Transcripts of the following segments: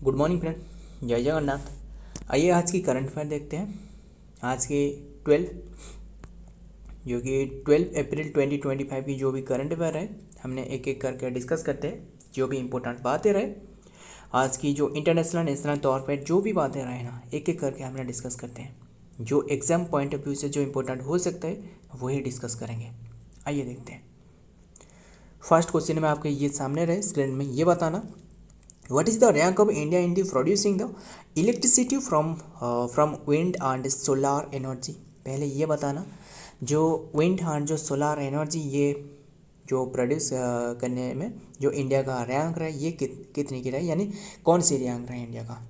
Good morning friend, जय जगन्नाथ। आइए आज की करंट अफेयर देखते हैं। आज के 12 जो कि 12 अप्रैल 2025 की जो भी करंट अफेयर है हमने एक एक करके डिस्कस करते हैं। जो भी इंपॉर्टेंट बातें रहे आज की, जो इंटरनेशनल नेशनल तौर पर जो भी बातें रहे ना, एक एक करके हमने डिस्कस करते हैं। जो एग्जाम पॉइंट ऑफ व्यू से जो इंपॉर्टेंट हो सकता है वही डिस्कस करेंगे। आइए देखते हैं। फर्स्ट क्वेश्चन में आपके ये सामने रहे स्क्रीन में, ये बताना what is the rank of India in the producing the electricity from wind and solar energy। पहले ये बताना जो wind and जो solar energy ये जो प्रोड्यूस करने में जो इंडिया का रैंक रहा है ये कितने की रहा है, यानी कौन सी रैंक रहा है इंडिया का।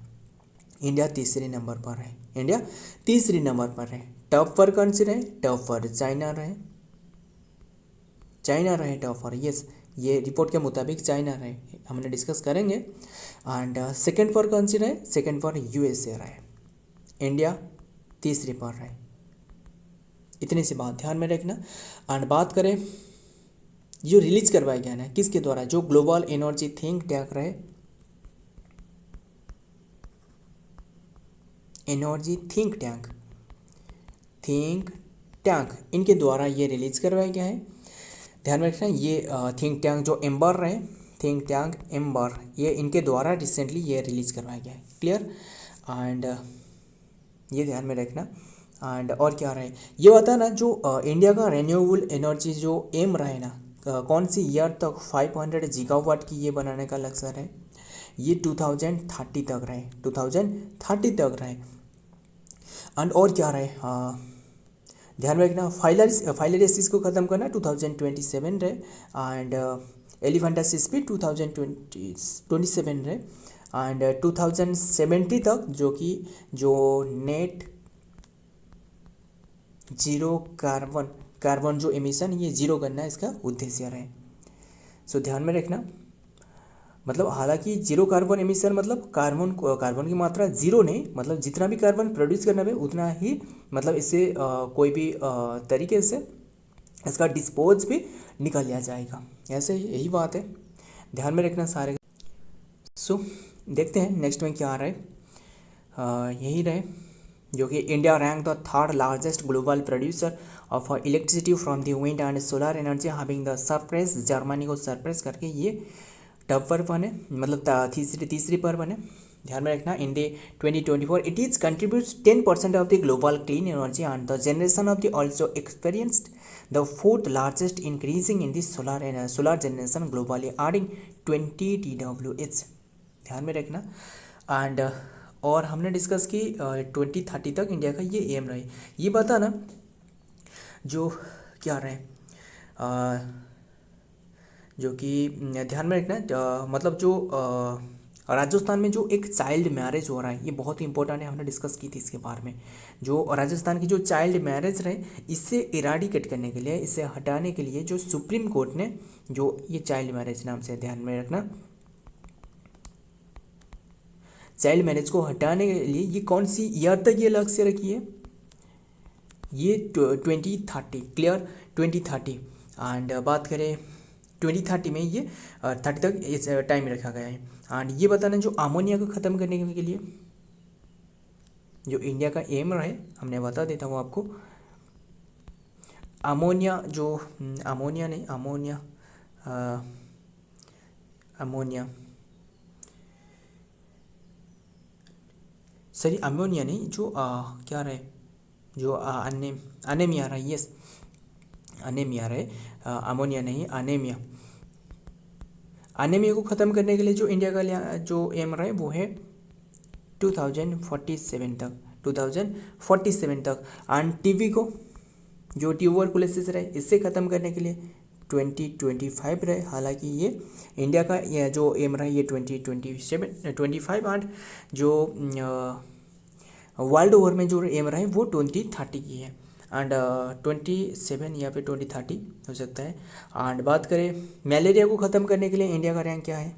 इंडिया तीसरे नंबर पर है। इंडिया तीसरे नंबर पर है। टॉप पर कौन से रहे? टॉप पर चाइना रहे। चाइना रहे टॉप पर, यस, ये रिपोर्ट के मुताबिक चाइना रहे, हमने डिस्कस करेंगे। एंड सेकेंड पर कौन सी रहे? सेकेंड पर यूएसए रहे। इंडिया तीसरे पर रहे। इतनी सी बात ध्यान में रखना। एंड बात करें जो रिलीज करवाया गया ना किसके द्वारा, जो ग्लोबल एनर्जी थिंक टैंक रहे, एनर्जी थिंक टैंक इनके द्वारा ये रिलीज करवाया गया है। ध्यान में रखना ये थिंक टैंक जो एम्बर रहे, थिंक टैंक एम्बर, ये इनके द्वारा रिसेंटली ये रिलीज करवाया गया है। क्लियर। एंड ये ध्यान में रखना। एंड और क्या रहे ये बता ना, जो इंडिया का रेन्यूएबल एनर्जी जो एम रहे ना, कौन सी ईयर तक 500 गीगावाट की ये बनाने का लक्ष्य रहे, ये 2030 तक रहे, 2030 तक रहे। एंड और क्या रहे, ध्यान में रखना फाइलरिसिस को ख़त्म करना 2027 रहे। एंड एलिफेंटासिस भी 2027 रहे। एंड 2070 तक जो कि जो नेट जीरो कार्बन जो एमिशन ये जीरो करना इसका उद्देश्य रहे। सो ध्यान में रखना, मतलब हालांकि जीरो कार्बन एमिशन मतलब कार्बन की मात्रा जीरो नहीं, मतलब जितना भी कार्बन प्रोड्यूस करना है उतना ही, मतलब इससे कोई भी तरीके से इसका डिस्पोज भी निकल लिया जाएगा। ऐसे यही बात है, ध्यान में रखना सारे। सो देखते हैं नेक्स्ट में क्या आ रहा है। यही रहे जो कि India rank the third largest global producer of electricity from the wind and solar energy having the suppress, Germany को सरप्रेस करके ये टॉप पर बने, मतलब तीसरी पर बने। ध्यान में रखना in the 2024 it is contributes 10% of the global clean energy and the generation of the also experienced the fourth largest increasing in the solar generation globally adding 20 TWH। ध्यान में रखना। एंड और हमने डिस्कस की 2030 तक इंडिया का ये M रहे। ये बताना जो क्या रहे, जो कि ध्यान में रखना, मतलब जो राजस्थान में जो एक चाइल्ड मैरिज हो रहा है ये बहुत ही इंपॉर्टेंट है, हमने डिस्कस की थी इसके बारे में। जो राजस्थान की जो चाइल्ड मैरिज रहे इससे इराडिकेट करने के लिए, इससे हटाने के लिए जो सुप्रीम कोर्ट ने जो ये चाइल्ड मैरिज नाम से, ध्यान में रखना, चाइल्ड मैरिज को हटाने के लिए ये कौन सी ईयर तक ये लक्ष्य रखी है, ये 2030। क्लियर, 2030। एंड बात करें 2030 में ये 30 तक इस टाइम रखा गया है। एंड ये बताना जो अमोनिया को ख़त्म करने के लिए जो इंडिया का एम रहे, हमने बता देता हूँ आपको। अमोनिया जो अमोनिया नहीं अमोनिया अमोनिया सॉरी अमोनिया नहीं, जो क्या रहे, जो अनेमिया रहा, यस अनेमिया रहे, अमोनिया नहीं अनेमिया। अनेमिया को ख़त्म करने के लिए जो इंडिया का जो एम रहा है वो है 2047 तक, 2047 तक। एंड टीबी को जो ट्यूबरकुलोसिस रहे इससे ख़त्म करने के लिए 2025 रहे। हालांकि ये इंडिया का ये जो एम रहा है ये 2025। एंड जो वर्ल्ड ओवर में जो एम रहा है वो 2030 की है। एंड 27 या फिर 2030 हो सकता है। एंड बात करें मलेरिया को ख़त्म करने के लिए इंडिया का रैंक क्या है,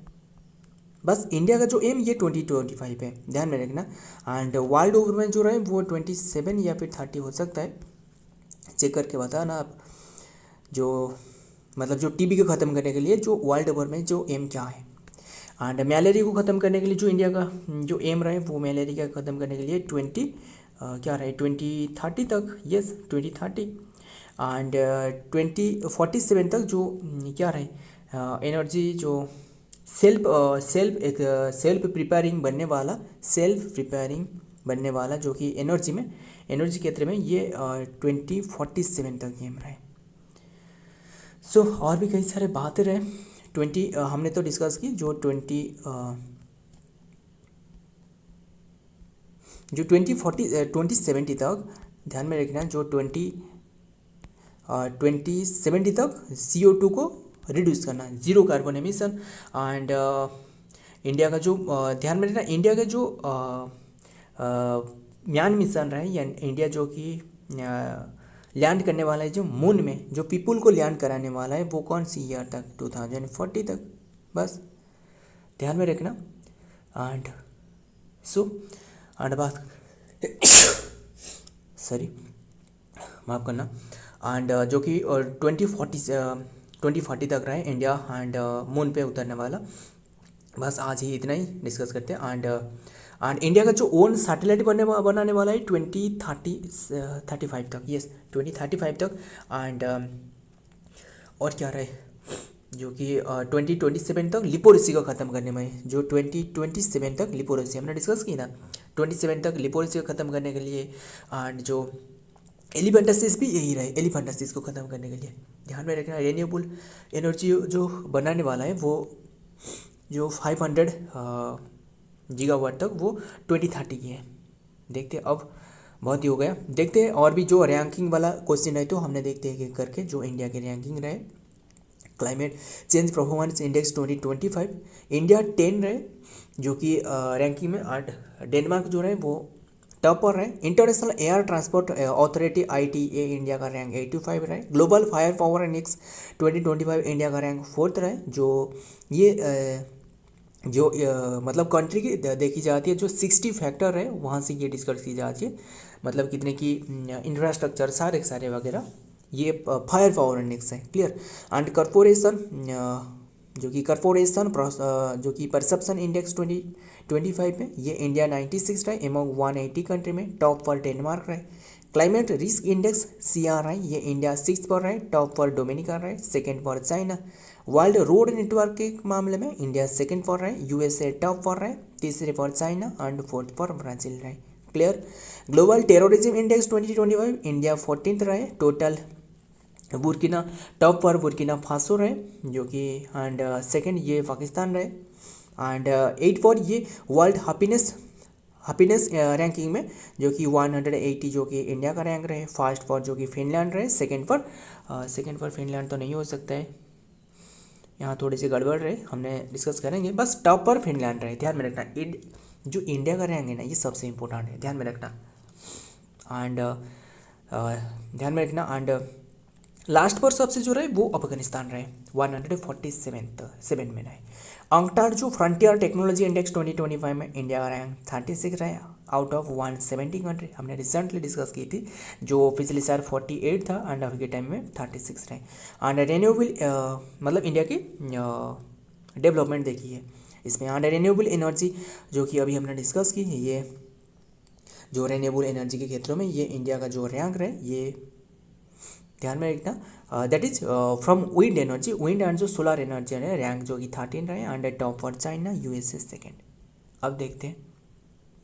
बस इंडिया का जो एम ये 2025 है, ध्यान में रखना। एंड वर्ल्ड ओवर में जो रहे वो 27 या फिर 30 हो सकता है, चेक करके बताना आप। जो मतलब जो टीबी को ख़त्म करने के लिए जो वर्ल्ड ओवर में जो एम क्या है। एंड मलेरिया को ख़त्म करने के लिए जो इंडिया का जो एम रहा है वो मलेरिया को ख़त्म करने के लिए क्या रहा है 2030 तक, यस 2030 एंड 2047 तक जो क्या रहे एनर्जी जो सेल्फ प्रिपेयरिंग बनने वाला जो कि एनर्जी क्षेत्र में ये 2047 तक ये रहे। सो और भी कई सारे बातें रहे। 20 हमने तो डिस्कस की जो 2070 तक ध्यान में रखना, जो 2070 तक CO2 को रिड्यूस करना, zero carbon emission. And India का जो ध्यान में रखना, इंडिया का जो म्यान मिशन रहा है या इंडिया जो कि लैंड करने वाला है जो मून में, जो पीपुल को लैंड कराने वाला है वो कौन सी ईयर तक, 2040 तक, बस ध्यान में रखना। एंड बात सॉरी माफ़ करना। एंड जो कि 2040 तक रहा है इंडिया एंड मून पे उतरने वाला। बस आज ही इतना ही डिस्कस करते हैं। एंड इंडिया का जो ओन सैटेलाइट बनाने वाला है 2035 तक, यस 2035 तक। एंड और क्या रहे जो कि 2027 तक लिपोरेसी को ख़त्म करने में, जो 2027 तक लिपोरेसी हमने डिस्कस की ना, 27 तक लिपोरेसी को ख़त्म करने के लिए। एंड जो एलिफेंटासिस भी यही रहे, एलिफेंटासिस को ख़त्म करने के लिए ध्यान में रखना। रिन्यूएबल एनर्जी जो बनाने वाला है वो जो 500 गीगावाट तक वो 2030 की है। देखते अब बहुत ही हो गया, देखते हैं और भी जो रैंकिंग वाला क्वेश्चन है तो हमने देखते हैं कि करके जो इंडिया की रैंकिंग रहे। Climate change performance index 2025 India 10 रहे जो कि रैंकिंग में। 8 डेनमार्क जो रहे वो टॉप पर रहे। International air transport authority ITA India का रैंक 85 रहे। Global fire power index 2025 India का रैंक 4th रहे। जो ये मतलब कंट्री की देखी जाती है जो 60 फैक्टर है वहाँ से ये डिस्कस की जाती है, मतलब कितने की इंफ्रास्ट्रक्चर सारे वगैरह, ये फायर पावर इंडेक्स है, क्लियर। एंड कॉरपोरेशन जो कि परसेप्शन इंडेक्स 2025 में ये इंडिया 96 रहे एमंग 180 कंट्री में, टॉप पर डेनमार्क रहे। क्लाइमेट रिस्क इंडेक्स CRI ये इंडिया 6th पर रहे, टॉप पर डोमिनिका रहे, 2nd पर चाइना। वर्ल्ड रोड नेटवर्क के मामले में इंडिया 2nd पर रहे, USA टॉप पर रहे, 3rd पर चाइना एंड 4th पर ब्राज़ील रहे, clear. Global terrorism index 2025 India 14th रहे। टोटल बुर्किना टॉप पर बुर्किना फासो रहे जो कि एंड 2nd ये पाकिस्तान रहे। एंड 8 पर ये वर्ल्ड हैप्पीनेस रैंकिंग में जो कि 180 जो कि इंडिया का रैंक रहे। 1st पर जो कि फिनलैंड रहे, 2nd पर फिनलैंड तो नहीं हो सकता है, यहाँ थोड़ी सी गड़बड़ रहे, हमने डिस्कस करेंगे। बस टॉप पर फिनलैंड रहे, ध्यान में रखना। जो इंडिया का रैंक है ना ये सबसे इम्पोर्टेंट है, ध्यान में रखना। एंड ध्यान में रखना। एंड लास्ट पर सबसे जो रहे वो अफगानिस्तान रहे, 147 में रहे। अंकटाड जो फ्रंटियर टेक्नोलॉजी इंडेक्स 2025 में इंडिया का रैंक 36 रहे आउट ऑफ 170 कंट्री, हमने रिसेंटली डिस्कस की थी, जो पिछले साल 48 था एंड अभी के टाइम में 36 रहे। एंड रिन्यूएबल मतलब इंडिया की डेवलपमेंट देखिए इसमें। एंड रिन्यूएबल एनर्जी जो कि अभी हमने डिस्कस की है, ये जो रिन्यूएबल एनर्जी के क्षेत्रों में ये इंडिया का जो रैंक रहे ये ध्यान में रखना। That is from wind and जो सोलर एनर्जी है रैंक जो कि 13 रहे। And top for China, USA 2nd। अब देखते हैं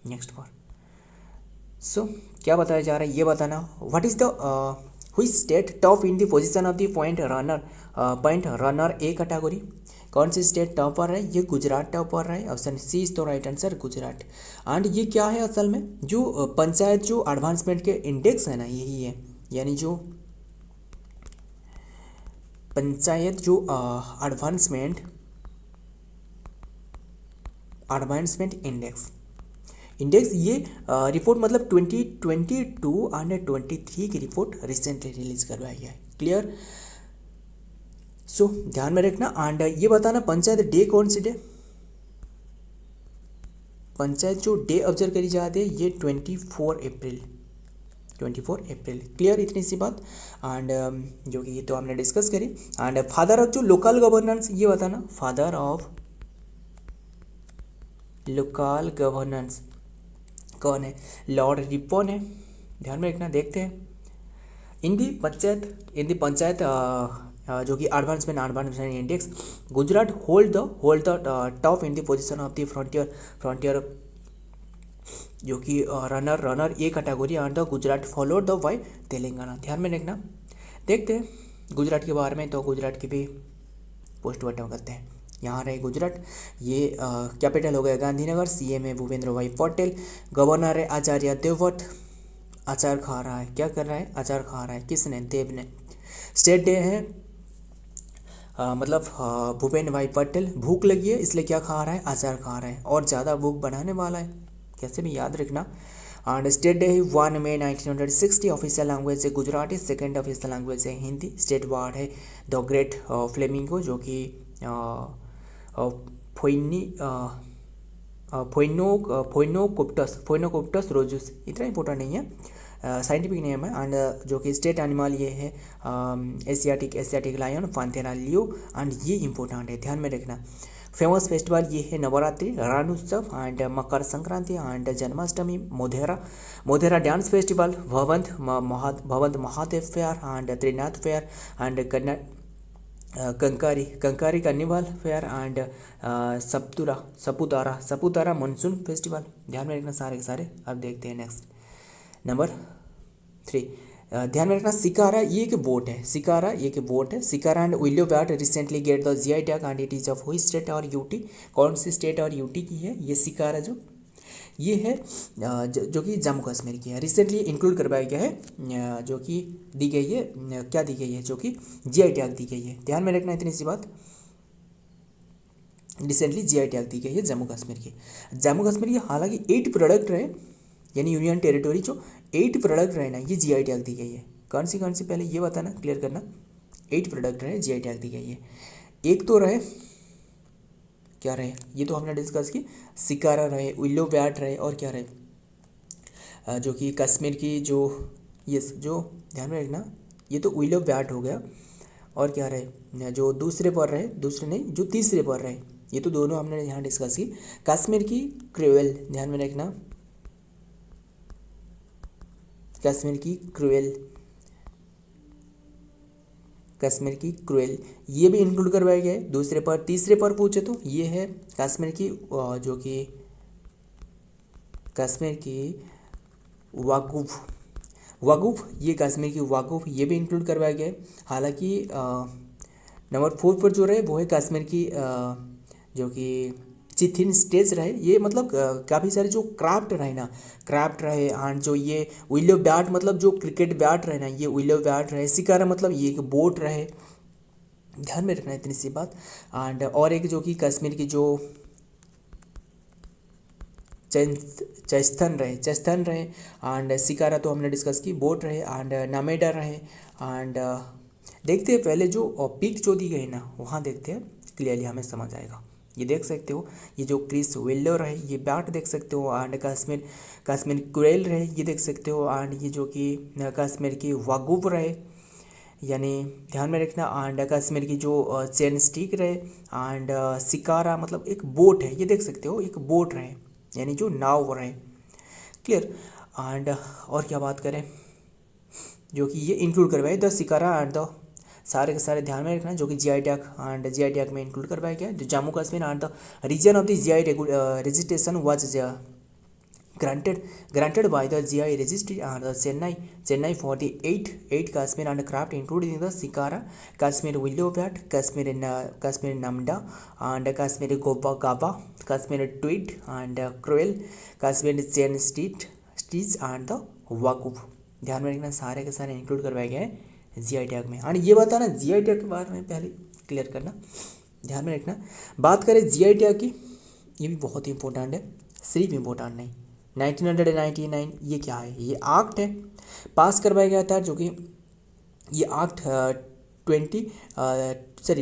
नेक्स्ट पर। सो क्या बताया जा रहा है ये बताना। What is the which state top in the position of the point runner A category, कौन सी स्टेट टॉप पर है, ये गुजरात टॉप पर है। ऑप्शन C इज तो राइट आंसर, गुजरात। एंड ये क्या है असल में, जो पंचायत जो एडवांसमेंट के इंडेक्स है ना यही है, यानी जो पंचायत जो एडवांसमेंट इंडेक्स ये रिपोर्ट मतलब 2022 एंड 23 की रिपोर्ट रिसेंटली रिलीज करवाई है, क्लियर। सो ध्यान में रखना। एंड ये बताना पंचायत डे कौन सी डे, पंचायत जो डे ऑब्जर्व करी जाती है ये 24 अप्रैल, क्लियर, इतनी सी बात। एंड जो कि ये तो हमने डिस्कस करी। एंड फादर ऑफ जो लोकल गवर्नेंस ये बताना, फादर ऑफ लोकल गवर्नेंस कौन है? लॉर्ड रिपन है। ध्यान में रखना। देखते हैं इन दी पंचायत जो कि advancement index, Gujarat hold the top in the position of the frontier जो कि runner A category and the Gujarat followed the by Telangana. ध्यान में रखना। देखते हैं गुजरात के बारे में, तो गुजरात की भी पोस्टमार्टम करते हैं। यहाँ रहे गुजरात, ये कैपिटल हो गया गांधीनगर, सीएम है भूपेंद्र भाई पटेल, गवर्नर है आचार्य देवव्रत। अचार खा रहा है, क्या कर रहा है? अचार खा रहा है। किसने? देव ने। स्टेट डे है मतलब भूपेंद्र भाई पटेल भूख लगी है इसलिए क्या खा रहा है? अचार खा रहा है, और ज़्यादा भूख बनाने वाला है, कैसे भी याद रखना। एंड स्टेट डे है 1 मई 1960। ऑफिशियल लैंग्वेज है गुजराती, सेकेंड ऑफिशियल लैंग्वेज है हिंदी। स्टेट बर्ड है द ग्रेट फ्लेमिंगो जो कि फोइनोकोप्टस रोजुस, इतना इंपॉर्टेंट नहीं है, साइंटिफिक नेम है। एंड जो कि स्टेट एनिमल ये है Asiatic lion Panthera Leo, and ये इंपॉर्टेंट है, ध्यान में रखना। फेमस फेस्टिवल ये है Navratri, Rannotsav and Makar Sankranti and Janmashtami, Modhera dance festival, Bhavnath Mahadev fair and Trinath fair and Kankaria carnival fair and Saputara monsoon festival. ध्यान में रखना सारे के सारे। अब देखते हैं नेक्स्ट नंबर 3। ध्यान में रखना सिकारा ये एक बोट है, Shikara and willow bat recently get the GI tag and it is of which state और यूटी? कौन सी स्टेट और यूटी की है ये सिकारा? जो ये है जो कि जम्मू कश्मीर की है। रिसेंटली इंक्लूड करवाया गया है, जो कि दी गई है, क्या दी गई है? जो कि जीआई टैग दी गई है। ध्यान में रखना इतनी सी बात, रिसेंटली जीआई टैग दी गई है जम्मू कश्मीर की। हालांकि 8 प्रोडक्ट रहे, यानी यूनियन टेरिटोरी जो 8 प्रोडक्ट रहे ना, ये जीआई टैग दी गई है। कौन सी पहले ये बताना, क्लियर करना। 8 प्रोडक्ट रहे, जीआई टैग दी गई है। एक तो रहे, क्या रहे? ये तो हमने डिस्कस की, सिकारा रहे, विलो बैट रहे, और क्या रहे? जो कि कश्मीर की जो ध्यान में रखना, ये तो विलो बैट हो गया, और क्या रहे? जो दूसरे पर रहे, जो तीसरे पर रहे, ये तो दोनों हमने यहाँ डिस्कस की। कश्मीर की क्रूएल, ध्यान में रखना, कश्मीर की क्रूएल ये भी इंक्लूड करवाया गया है। दूसरे पर, तीसरे पर पूछे तो ये है कश्मीर की जो कि कश्मीर की वाकूफ, ये कश्मीर की वाकूफ ये भी इंक्लूड करवाया गया है। हालांकि नंबर 4 पर जो रहे वो है कश्मीर की जो कि चिथिन स्टेज रहे। ये मतलब काफ़ी सारे जो क्राफ्ट रहे एंड जो ये विलो बैट मतलब जो क्रिकेट बैट रहे ना, ये विलो बैट रहे। सिकारा मतलब ये एक बोट रहे, ध्यान में रखना इतनी सी बात। एंड और एक जो कि कश्मीर की जो चस्थन रहे एंड सिकारा तो हमने डिस्कस की, बोट रहे एंड नामेडा रहे। एंड देखते हैं पहले जो पिक जो दी गई ना, वहाँ देखते हैं, क्लियरली हमें समझ आएगा। ये देख सकते हो, ये जो क्रिस वेल्लो रहे ये बैट देख सकते हो, एंड कश्मीर क्रेल रहे ये देख सकते हो, एंड ये जो कि कश्मीर की वागुब रहे, यानी ध्यान में रखना। एंड कश्मीर की जो चेन स्टिक रहे, एंड सिकारा मतलब एक बोट है, ये देख सकते हो एक बोट रहे, यानी जो नाव रहे, क्लियर। एंड और क्या बात करें, जो कि ये इंक्लूड करवाए द सिकारा एंड द सारे के सारे ध्यान में रखना, जो कि जीआई टैग में इंक्लूड करवाया गया। जो Jammu Kashmir and the region of the GI registration was granted by the GI registry and the Chennai for the 8 Kashmir and craft including the Sikara, Kashmir willow bat, Kashmir namda, and Kashmir gaba, Kashmir tweed and cruel, Kashmir chain stitch and the वाकुफ। ध्यान में रखना, सारे के सारे include करवाए गए हैं GI tag में। और ये बताना जीआई टैग के बारे में पहले क्लियर करना, ध्यान में रखना। बात करें जीआई टैग की, ये भी बहुत ही इंपॉर्टेंट है, सिर्फ इंपॉर्टेंट नहीं। 1999 ये क्या है? ये एक्ट है, पास करवाया गया था, जो कि ये एक्ट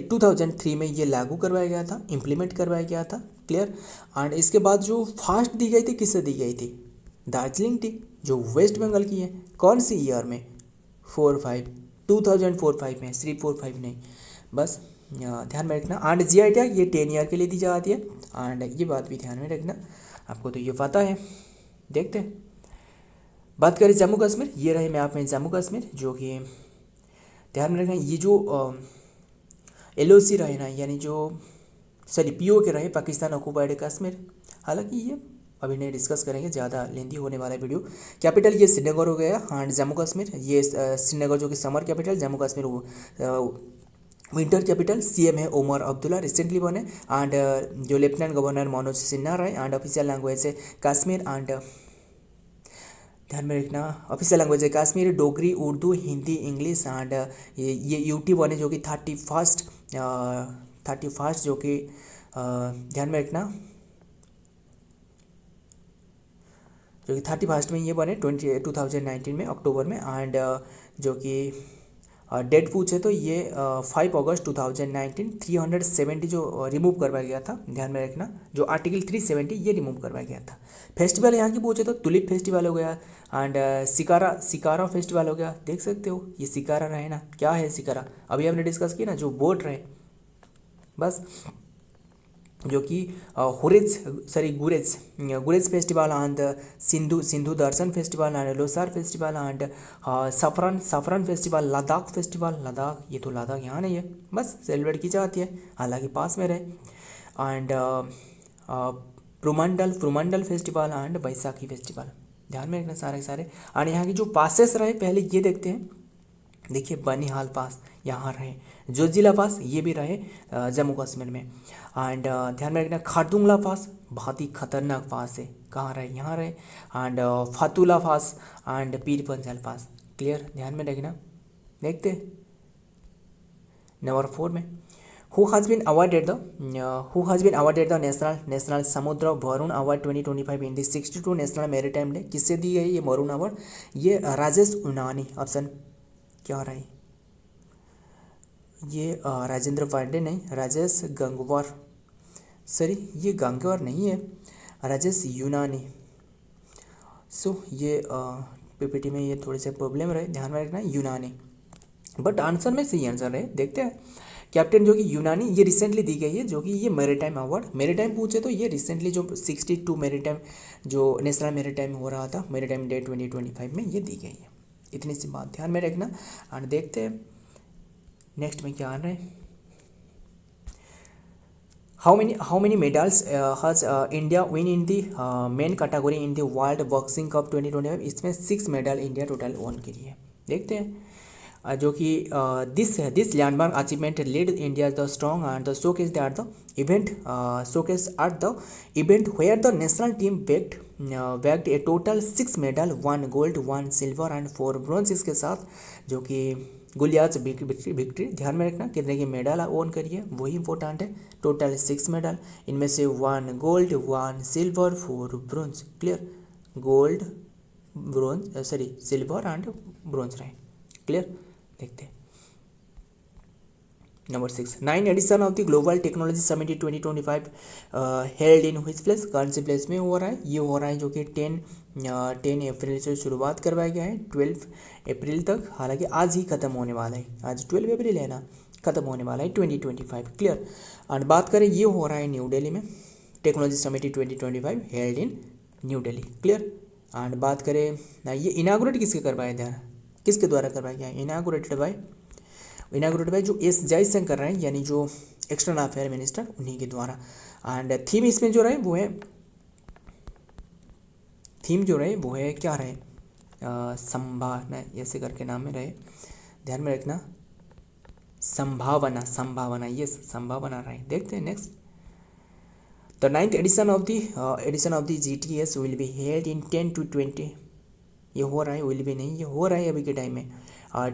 2003 में ये लागू करवाया गया था, इम्प्लीमेंट करवाया गया था, क्लियर। एंड इसके बाद जो फास्ट दी गई थी, किससे दी गई थी? दार्जिलिंग टी, जो वेस्ट बंगाल की है। कौन सी ईयर में? 2004-5 में, सिर्फ 4-5 नहीं, बस ध्यान में रखना। एंड जीआई टैग ये 10 ईयर के लिए दी जाती है, एंड ये बात भी ध्यान में रखना, आपको तो ये पता है। देखते हैं, बात करें जम्मू कश्मीर, ये रहे मैप में जम्मू कश्मीर, जो कि ध्यान में रखना ये जो LOC रहे ना, यानी जो सॉरी POK रहे, पाकिस्तान ऑक्युपाइड कश्मीर। हालांकि ये अभी नहीं डिस्कस करेंगे, ज़्यादा लेंथी होने वाला है वीडियो। कैपिटल ये श्रीनगर हो गया, एंड जम्मू कश्मीर ये श्रीनगर जो कि summer capital, Jammu Kashmir winter capital. CM है उमर अब्दुल्ला, रिसेंटली बने। एंड जो लेफ्टिनेंट गवर्नर मनोज सिन्हा रहे। एंड ऑफिशियल लैंग्वेज है कश्मीर, एंड ध्यान में रखना ऑफिशियल लैंग्वेज है कश्मीरी, डोगरी, उर्दू, हिंदी, इंग्लिश। एंड ये UT बने जो कि 31 जो कि ध्यान में रखना, जो कि 31 में ये बने 2019 में अक्टूबर में। एंड जो कि डेट पूछे तो ये 5 अगस्त 2019 370 जो रिमूव करवाया गया था, ध्यान में रखना, जो आर्टिकल 370 ये रिमूव करवाया गया था। फेस्टिवल यहाँ की पूछे तो टुलिप फेस्टिवल हो गया, एंड सिकारा फेस्टिवल हो गया। देख सकते हो ये सिकारा रहे ना, क्या है सिकारा, अभी हमने डिस्कस किया ना, जो बोट रहे बस, जो कि गुरेज festival, and Sindhu Darshan festival, and Losar festival, and saffron festival, Ladakh festival. Ladakh ये तो लद्दाख यहाँ नहीं है, बस सेलिब्रेट की जाती है, हालांकि पास में रहे। एंड प्रुमंडल फेस्टिवल, एंड बैसाखी फेस्टिवल। ध्यान में रखना सारे सारे। और यहाँ की जो पासेस रहे पहले ये देखते हैं, देखिए बनिहाल पास यहाँ रहे, जोजिला पास ये भी रहे जम्मू कश्मीर में। एंड ध्यान में रखना खारदुंगला पास बहुत ही खतरनाक पास है, कहाँ रहे, यहाँ रहे। And फातुला pass, and Pir Panjal pass. Clear, ध्यान में रखना। देखते नंबर 4 में who has been awarded the national Samudra Varun award 2025 in the 62 national maritime day. किससे दी गई ये वरुण अवार्ड? ये राजेश उनानी, ऑप्शन क्या रही ये राजेंद्र पांडे नहीं, राजेश गंगवार, सॉरी ये गंगवार नहीं है, राजेश यूनानी। सो ये PPT में ये थोड़े से प्रॉब्लम रहे, ध्यान में रखना यूनानी, बट आंसर में सही आंसर है। देखते हैं कैप्टन जो कि यूनानी, ये रिसेंटली दी गई है, जो कि ये मैरीटाइम अवार्ड, मैरीटाइम पूछे तो ये रिसेंटली जो 62 मैरीटाइम जो नेशनल मैरीटाइम हो रहा था, मैरीटाइम डे 2025 में ये दी गई है। इतनी सी बात ध्यान में रखना। और देखते हैं नेक्स्ट में क्या आ रहा है। How many medals has India win in the main category in the world boxing cup 2025? इसमें 6 मेडल इंडिया टोटल वन के लिए। देखते हैं जो कि this landmark achievement lead India the strong and the showcase at the event where the national team bagged a total 6 medal, 1 gold, 1 silver and 4 bronze. इसके साथ जो कि गुलियाज विक्ट्री। ध्यान में रखना कितने की मेडल ओन करिए वही इंपॉर्टेंट है। टोटल 6 मेडल, इनमें से 1 gold, 1 silver, 4 bronze. Clear, gold, bronze, sorry silver and bronze रहे। क्लियर, देखते हैं number 6 9 edition of the global technology summit 2025 held in which place? कौन से प्लेस में हो रहा है? ये हो रहा है जो कि 10 अप्रैल से शुरुआत करवाया गया है 12 अप्रैल तक। हालांकि आज ही खत्म होने वाला है, आज 12 अप्रैल है ना, खत्म होने वाला है 2025। क्लियर, और बात करें ये हो रहा है न्यू दिल्ली में, टेक्नोलॉजी समिट 2025 हेल्ड इन न्यू दिल्ली। क्लियर, और बात करें ये इनागुरेट किसके करवाया था, किसके द्वारा करवाया गया है? इनागुरेटेड बाय जो एस जयशंकर रहे, यानी जो एक्सटर्नल अफेयर मिनिस्टर, उन्हीं के द्वारा। एंड थीम इसमें जो रहे वो है क्या रहे? संभावना ऐसे करके नाम में रहे, ध्यान में रखना, संभावना ये संभावना रहे। देखते हैं next. The 9th edition of the GTS will be held in 10 to 20, ये हो रहा है, विल भी नहीं, ये हो रहा है अभी के टाइम में,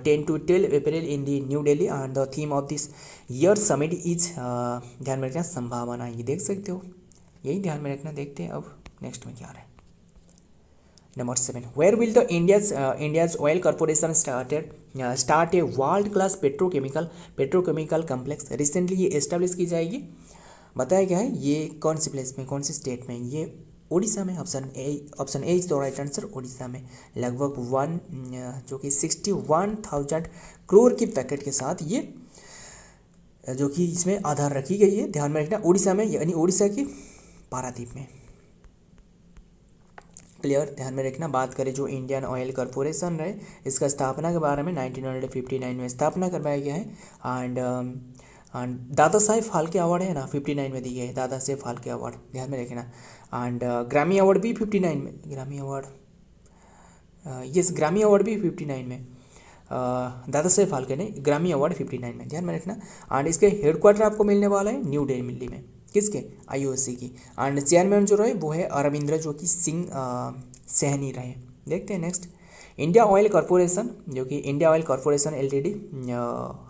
10 to 12 April in the new Delhi. And the theme of this year summit is, ध्यान में रखना, संभावना, ये देख सकते हो, यही ध्यान में रखना। देखते हैं अब नेक्स्ट में क्या रहा है। Number 7 where will the India's oil corporation start a world class petrochemical complex? Recently ये एस्टेब्लिश की जाएगी, बताया गया है। ये कौन से प्लेस में, कौन से स्टेट में? ये उड़ीसा में, option A is the right answer, Orissa में। लगभग 61,000 करोड़ की पैकेट के साथ ये जो कि इसमें आधार रखी गई है, ध्यान में रखना, उड़ीसा में, यानी उड़ीसा के पारादीप में। क्लियर, ध्यान में रखना। बात करें जो इंडियन ऑयल कॉरपोरेशन रहे, इसका स्थापना के बारे में 1959 में स्थापना करवाया गया है। एंड दादा साहेब फाल्के अवार्ड है ना 59 में दी गई है, दादा साहेब फाल्के अवार्ड, ध्यान में रखना। एंड ग्रामी अवार्ड भी 59 में, ग्रामी अवार्ड, यस ग्रामी अवार्ड भी 59 में, दादा साहेब फाल्के ने ग्रामी अवार्ड 59 में, ध्यान में रखना। एंड इसके हेडक्वार्टर आपको मिलने वाला है न्यू दिल्ली में, किसके, आईओसी की। एंड चेयरमैन जो रहे वो है अरविंद्र जो कि सिंह सहनी रहे। देखते हैं नेक्स्ट, इंडिया ऑयल कॉरपोरेशन, जो कि India oil corporation LTD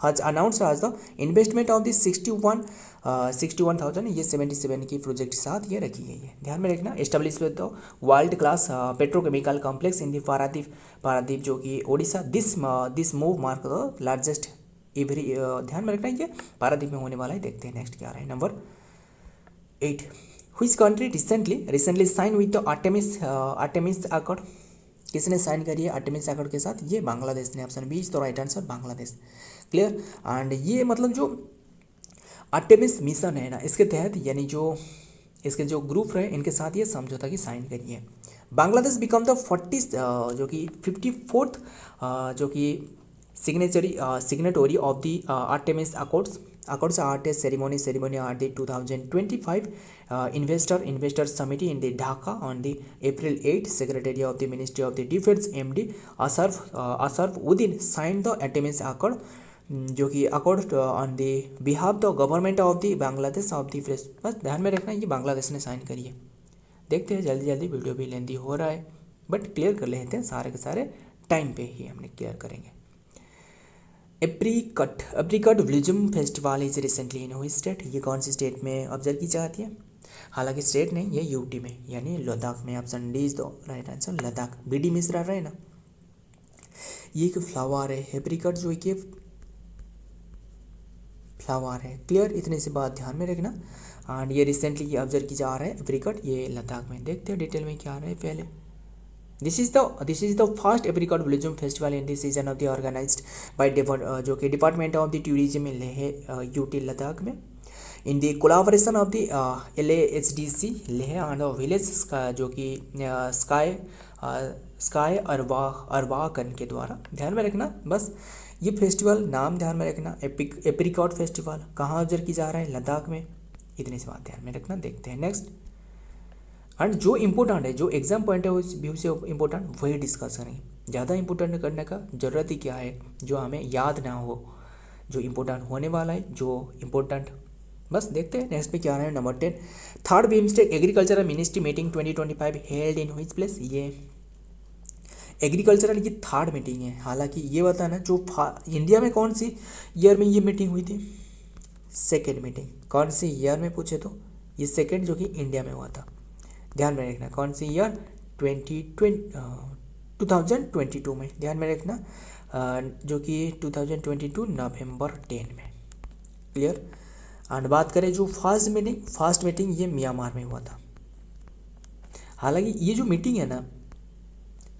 has announced आज द इन्वेस्टमेंट ऑफ द 61,000, ये 77 की प्रोजेक्ट के साथ ये रखी गई है, ध्यान में रखना। Establish with the world class petrochemical complex in the Paradip जो कि Odisha. This move mark the largest every, ध्यान में रखना ये पारादीप में होने वाला है। देखते हैं नेक्स्ट क्या रहा है, number 8, which country recently sign with the Artemis accord, किसने साइन करी है आर्टेमिस अकॉर्ड के साथ, ये बांग्लादेश ने। ऑप्शन बी इज तो right answer, Bangladesh. Clear, and ये मतलब जो आर्टेमिस मिशन है ना, इसके तहत यानी जो इसके जो ग्रुप रहे इनके साथ ये समझौता की साइन करी है। बांग्लादेश बिकम द 40 जो कि 54th जो कि signatory of the Artemis accords art ceremony at the 2025 investor summit in the Dhaka on the April 8. Secretary of the Ministry of the Defense MD Ashraf Uddin signed the Artemis Accord, जो कि accord on the behalf the government of the Bangladesh of the fresh. बस ध्यान में रखना ये बांग्लादेश ने sign करी है। देखते हैं जल्दी जल्दी, वीडियो भी लेंदी हो रहा है बट क्लियर कर लेते हैं, सारे के सारे टाइम पे ही हमने क्लियर करेंगे। Apricot blossom festival is recently in which state, ये कौन सी स्टेट में ऑब्जर्व की जाती है, हालांकि स्टेट नहीं ये यूटी में यानी लद्दाख में। Option D is the right answer, Ladakh. B D Mishra रहे ना, ये एक फ्लावर है, एप्रिकॉट जो कि फ्लावर है। क्लियर, इतने से बात ध्यान में रखना। एंड ये रिसेंटली ये ऑब्जर्व की जा रहा है एप्रिकॉट, ये लद्दाख में। देखते हैं डिटेल में क्या आ रहा है पहले। This is the first apricot blossom festival in this season of the organized by जो कि department of the tourism in Leh UT Ladakh में in the collaboration of the LAHDC Leh and village जो कि स्काई अरवाकन के द्वारा, ध्यान में रखना। बस ये फेस्टिवल नाम ध्यान में रखना, एप्रिकॉट फेस्टिवल कहाँ ऑब्जर्व की जा रहा है, लद्दाख में। इतनी सी बात ध्यान में रखना। देखते हैं नेक्स्ट, एंड जो इम्पोर्टेंट है, जो एग्जाम पॉइंट ऑफ व्यू से इम्पोर्टेंट वही डिस्कस करेंगे। ज़्यादा इंपॉर्टेंट करने का ज़रूरत ही क्या है, जो हमें याद ना हो, जो इम्पोर्टेंट होने वाला है, जो इम्पोर्टेंट बस देखते हैं नेक्स्ट पे क्या है। Number 10, third BIMSTEC agricultural ministry meeting 2025 held in which place, ये एग्रीकल्चरल की थर्ड मीटिंग है। हालांकि ये बताना जो इंडिया में कौन सी ईयर में ये मीटिंग हुई थी, सेकेंड मीटिंग। कौन सी ईयर में पूछे तो ये सेकेंड जो कि इंडिया में हुआ था, ध्यान में रखना। कौन सी ईयर, 2022 में, ध्यान में रखना, जो कि 2022 नवंबर 10 में। क्लियर, एंड बात करें जो फर्स्ट मीटिंग ये म्यांमार में हुआ था। हालांकि ये जो मीटिंग है ना,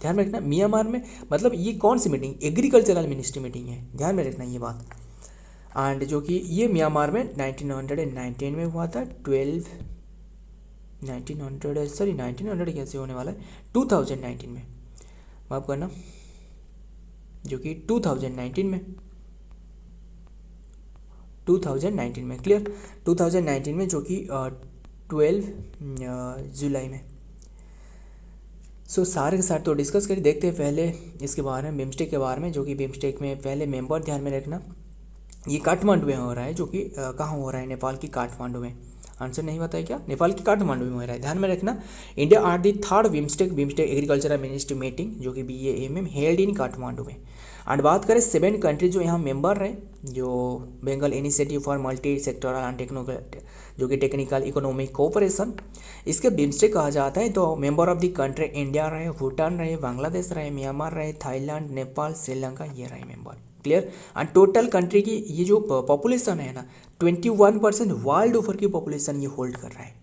ध्यान में रखना, म्यांमार में मतलब ये कौन सी मीटिंग, एग्रीकल्चरल मिनिस्ट्री मीटिंग है, ध्यान में रखना ये बात। एंड जो कि ये म्यांमार में 1919 में हुआ था। 1900 कैसे होने वाला है, 2019 में, माफ करना, जो कि 2019 में। क्लियर, 2019 में जो कि 12 जुलाई में। सो सारे के साथ तो डिस्कस करिए। देखते हैं पहले इसके बारे में, बिम्स्टेक के बारे में, जो कि बिम्स्टेक में पहले मेंबर ध्यान में रखना, ये काठमांडू में हो रहा है, जो कि कहाँ हो रहा है, नेपाल की काठमांडू में। आंसर नहीं बताया क्या, नेपाल की काठमांडू में हो रहा है, ध्यान में रखना। India are the third BIMSTEC agricultural ministry meeting, जो कि BAMM हेल्ड इन काठमांडू में। एंड बात करें 7 कंट्री जो यहाँ मेंबर रहे, जो Bengal initiative for multi sectoral and जो कि टेक्निकल इकोनॉमिक कोऑपरेशन, इसके बिम्स्टेक कहा जाता है। तो member of the country India रहे, भूटान रहे, बांग्लादेश रहे, म्यांमार रहे, थाईलैंड, नेपाल, श्रीलंका, ये रहे member. Clear, and total country की ये जो पॉपुलेशन है ना, 21% वर्ल्ड ओवर की पॉपुलेशन ये होल्ड कर रहा है।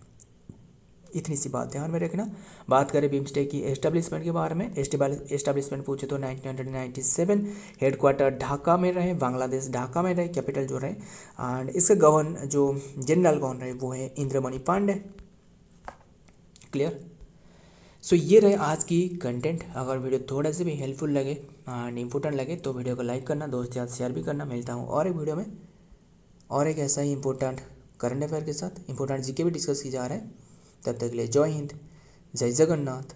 इतनी सी बात ध्यान में रखना। बात करें बिम्स्टेक की एस्टेब्लिशमेंट के बारे में, एस्टेब्लिशमेंट पूछे तो 1997 हेडक्वार्टर ढाका में रहे, बांग्लादेश ढाका में रहे, कैपिटल जो रहे। एंड इसका जो जनरल कौन रहे वो है इंद्रमणि पांडे। क्लियर। सो ये रहे आज की कंटेंट। अगर वीडियो थोड़ा से भी हेल्पफुल लगे एंड इम्पोर्टेंट लगे तो वीडियो को लाइक करना, दोस्त के साथ शेयर भी करना। मिलता हूँ और एक वीडियो में और एक ऐसा ही इंपॉर्टेंट करंट अफेयर के साथ, इंपॉर्टेंट जीके भी डिस्कस की जा रहा है। तब तक के लिए जय हिंद, जय जगन्नाथ।